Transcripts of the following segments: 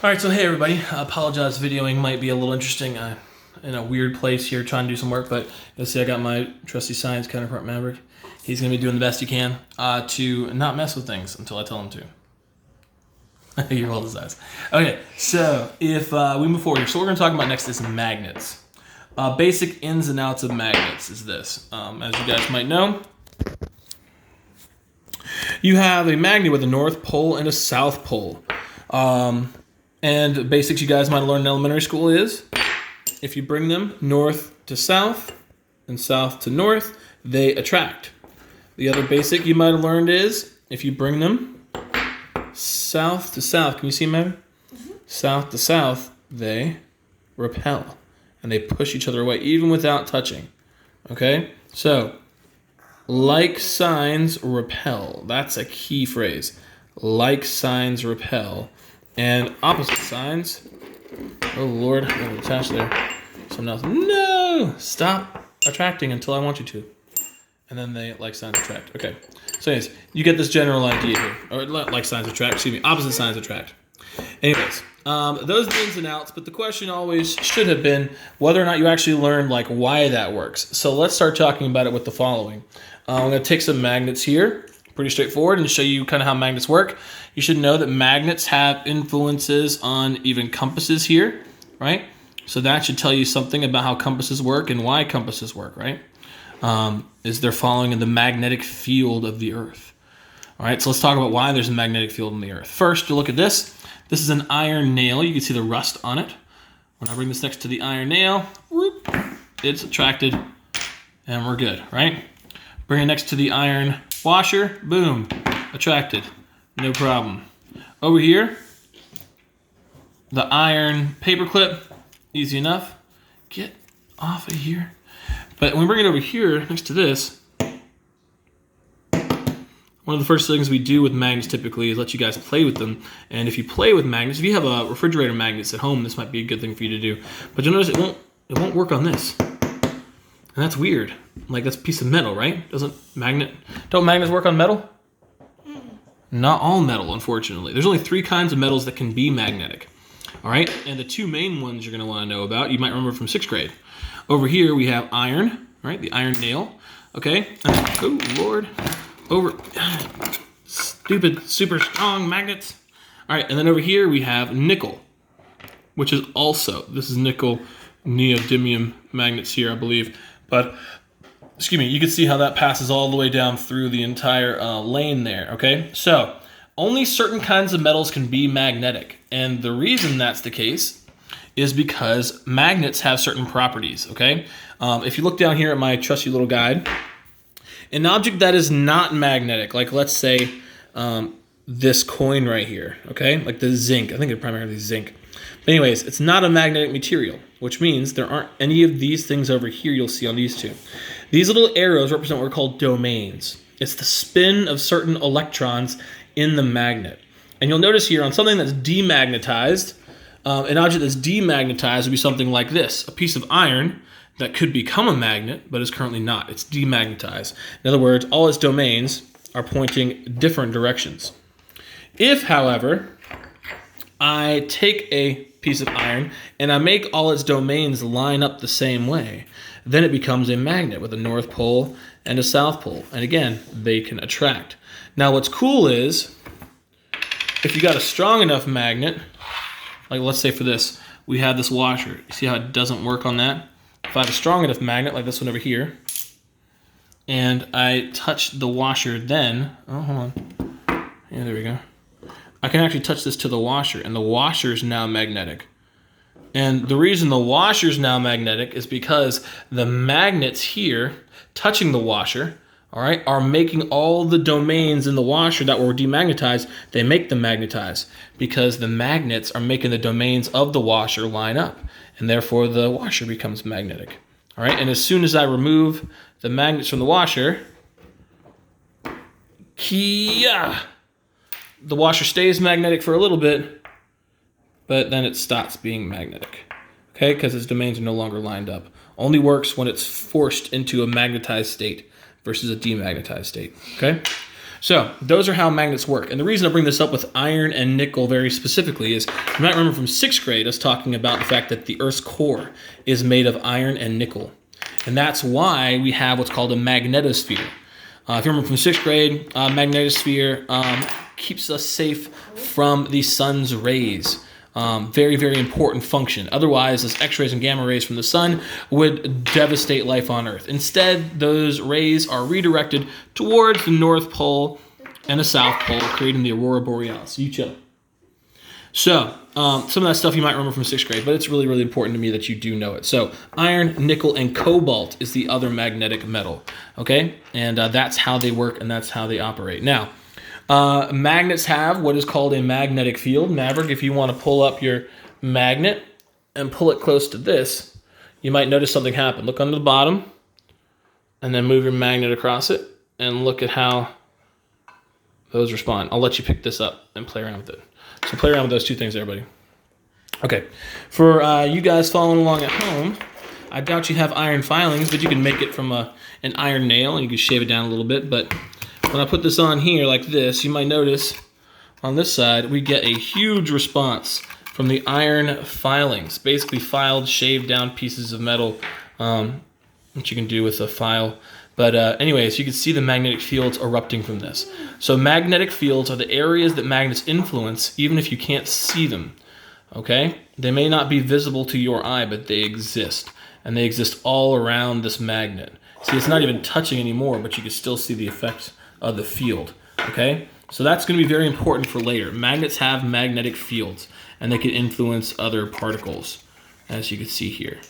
Alright, so hey everybody, I apologize, videoing might be a little interesting. In a weird place here trying to do some work, but you'll see I got my trusty science counterpart Maverick. He's going to be doing the best he can to not mess with things until I tell him to. You roll his eyes. Okay, so if we move forward here, so what we're going to talk about next is magnets. Basic ins and outs of magnets is this. As you guys might know, you have a magnet with a north pole and a south pole. And the basics you guys might have learned in elementary school is, if you bring them north to south and south to north, they attract. The other basic you might have learned is, if you bring them south to south, can you see, Megan? Mm-hmm. South to south, they repel. And they push each other away, even without touching. Okay? So, like signs repel. That's a key phrase. Like signs repel. And opposite signs, oh Lord, I'm going to attach there. Something else. No! Stop attracting until I want you to. And then they like signs attract. Okay. So anyways, you get this general idea here. Or like signs attract, excuse me, opposite signs attract. Anyways, those are the ins and outs, but the question always should have been whether or not you actually learned like why that works. So let's start talking about it with the following. I'm going to take some magnets here. Pretty straightforward, and show you kind of how magnets work. You should know that magnets have influences on even compasses here, right? So that should tell you something about how compasses work and why compasses work, right? Is they're following in the magnetic field of the Earth. All right, so let's talk about why there's a magnetic field in the Earth. First, you look at this. This is an iron nail. You can see the rust on it. When I bring this next to the iron nail, whoop, it's attracted, and we're good, right? Bring it next to the iron washer, boom, attracted, no problem. Over here, the iron paperclip, easy enough. Get off of here. But when we bring it over here next to this, one of the first things we do with magnets typically is let you guys play with them. And if you play with magnets, if you have a refrigerator magnets at home, this might be a good thing for you to do. But you'll notice it won't work on this. And that's weird. Like, that's a piece of metal, right? Don't magnets work on metal? Not all metal, unfortunately. There's only 3 kinds of metals that can be magnetic. All right? And the 2 main ones you're going to want to know about, you might remember from 6th grade. Over here, we have iron, right? The iron nail. Okay? Oh, Lord. Stupid, super strong magnets. All right, and then over here, we have nickel, which is also, this is nickel neodymium magnets here, I believe. But, excuse me, you can see how that passes all the way down through the entire lane there, okay? So, only certain kinds of metals can be magnetic. And the reason that's the case is because magnets have certain properties, okay? If you look down here at my trusty little guide, an object that is not magnetic, like let's say this coin right here, okay? Like the zinc, I think it's primarily zinc. But anyways, it's not a magnetic material, which means there aren't any of these things over here you'll see on these 2. These little arrows represent what are called domains. It's the spin of certain electrons in the magnet. And you'll notice here on something that's demagnetized, an object that's demagnetized would be something like this, a piece of iron that could become a magnet, but is currently not. It's demagnetized. In other words, all its domains are pointing different directions. If, however, I take a piece of iron and I make all its domains line up the same way, then it becomes a magnet with a north pole and a south pole. And again, they can attract. Now what's cool is, if you got a strong enough magnet, like let's say for this, we have this washer. You see how it doesn't work on that? If I have a strong enough magnet, like this one over here, and I touch the washer then, oh, hold on. Yeah, there we go. I can actually touch this to the washer, and the washer is now magnetic. And the reason the washer is now magnetic is because the magnets here touching the washer, all right, are making all the domains in the washer that were demagnetized, they make them magnetize because the magnets are making the domains of the washer line up, and therefore the washer becomes magnetic. All right, and as soon as I remove the magnets from the washer, the washer stays magnetic for a little bit, but then it stops being magnetic, okay? Because its domains are no longer lined up. Only works when it's forced into a magnetized state versus a demagnetized state, okay? So those are how magnets work. And the reason I bring this up with iron and nickel very specifically is you might remember from 6th grade us talking about the fact that the Earth's core is made of iron and nickel. And that's why we have what's called a magnetosphere. If you remember from 6th grade, magnetosphere keeps us safe from the sun's rays. Very, very important function. Otherwise, those X-rays and gamma rays from the sun would devastate life on Earth. Instead, those rays are redirected towards the North Pole and the South Pole, creating the aurora borealis. You chill. So, some of that stuff you might remember from 6th grade, but it's really, really important to me that you do know it. So, iron, nickel, and cobalt is the other magnetic metal, okay? And that's how they work, and that's how they operate. Now, magnets have what is called a magnetic field. Maverick, if you want to pull up your magnet and pull it close to this, you might notice something happen. Look under the bottom, and then move your magnet across it, and look at how those respond. I'll let you pick this up and play around with it. So play around with those two things, everybody. Okay, for you guys following along at home, I doubt you have iron filings, but you can make it from an iron nail, and you can shave it down a little bit. But when I put this on here like this, you might notice on this side, we get a huge response from the iron filings, basically filed, shaved down pieces of metal, which you can do with a file. But anyways, you can see the magnetic fields erupting from this. So magnetic fields are the areas that magnets influence, even if you can't see them, okay? They may not be visible to your eye, but they exist. And they exist all around this magnet. See, it's not even touching anymore, but you can still see the effects of the field, okay? So that's going to be very important for later. Magnets have magnetic fields, and they can influence other particles, as you can see here.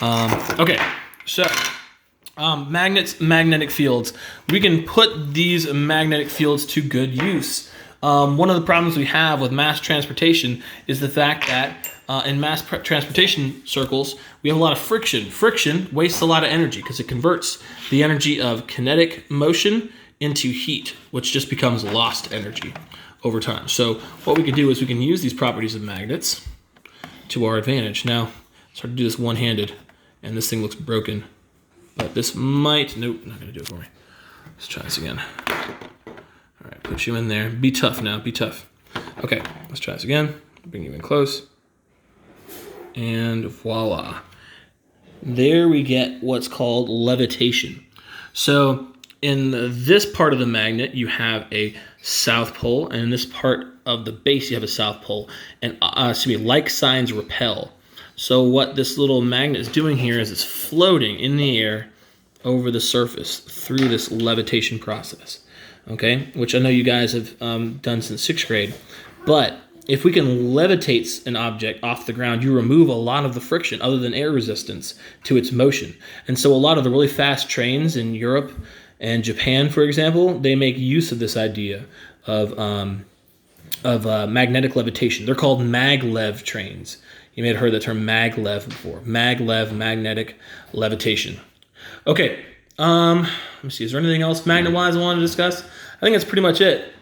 Okay, so magnets, magnetic fields. We can put these magnetic fields to good use. One of the problems we have with mass transportation is the fact that in mass transportation circles, we have a lot of friction. Friction wastes a lot of energy because it converts the energy of kinetic motion into heat, which just becomes lost energy over time. So what we can do is we can use these properties of magnets to our advantage. Now, it's hard to do this one-handed, and this thing looks broken. But this might, nope, not gonna do it for me. Let's try this again. All right, put you in there. Be tough now, be tough. Okay, let's try this again. Bring you in close. And voila. There we get what's called levitation. So in this part of the magnet, you have a south pole, and in this part of the base, you have a south pole. And like signs repel. So what this little magnet is doing here is it's floating in the air over the surface through this levitation process, okay? Which I know you guys have done since 6th grade. But if we can levitate an object off the ground, you remove a lot of the friction other than air resistance to its motion. And so a lot of the really fast trains in Europe and Japan, for example, they make use of this idea of magnetic levitation. They're called maglev trains. You may have heard the term maglev before. Maglev, magnetic levitation. Okay, let me see. Is there anything else magnet-wise I want to discuss? I think that's pretty much it.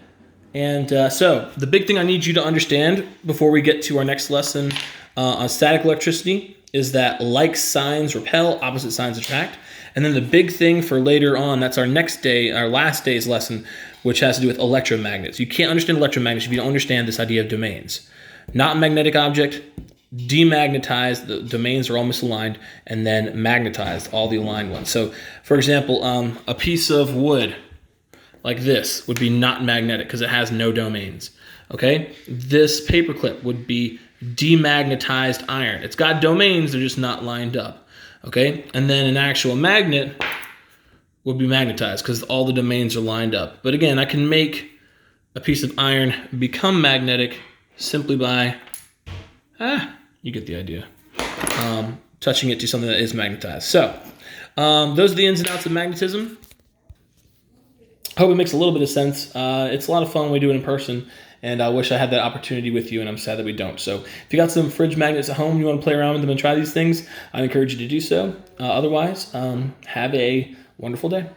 And so the big thing I need you to understand before we get to our next lesson on static electricity is that like signs repel, opposite signs attract. And then the big thing for later on, that's our next day, our last day's lesson, which has to do with electromagnets. You can't understand electromagnets if you don't understand this idea of domains. Not a magnetic object, demagnetized, the domains are all misaligned, and then magnetized, all the aligned ones. So, for example, a piece of wood like this would be not magnetic because it has no domains, okay? This paperclip would be demagnetized iron. It's got domains, they're just not lined up, okay? And then an actual magnet would be magnetized because all the domains are lined up. But again, I can make a piece of iron become magnetic simply by, you get the idea, touching it to something that is magnetized. So, those are the ins and outs of magnetism. Hope it makes a little bit of sense. It's a lot of fun when we do it in person, and I wish I had that opportunity with you, and I'm sad that we don't. So if you got some fridge magnets at home, you want to play around with them and try these things, I encourage you to do so. Otherwise, have a wonderful day.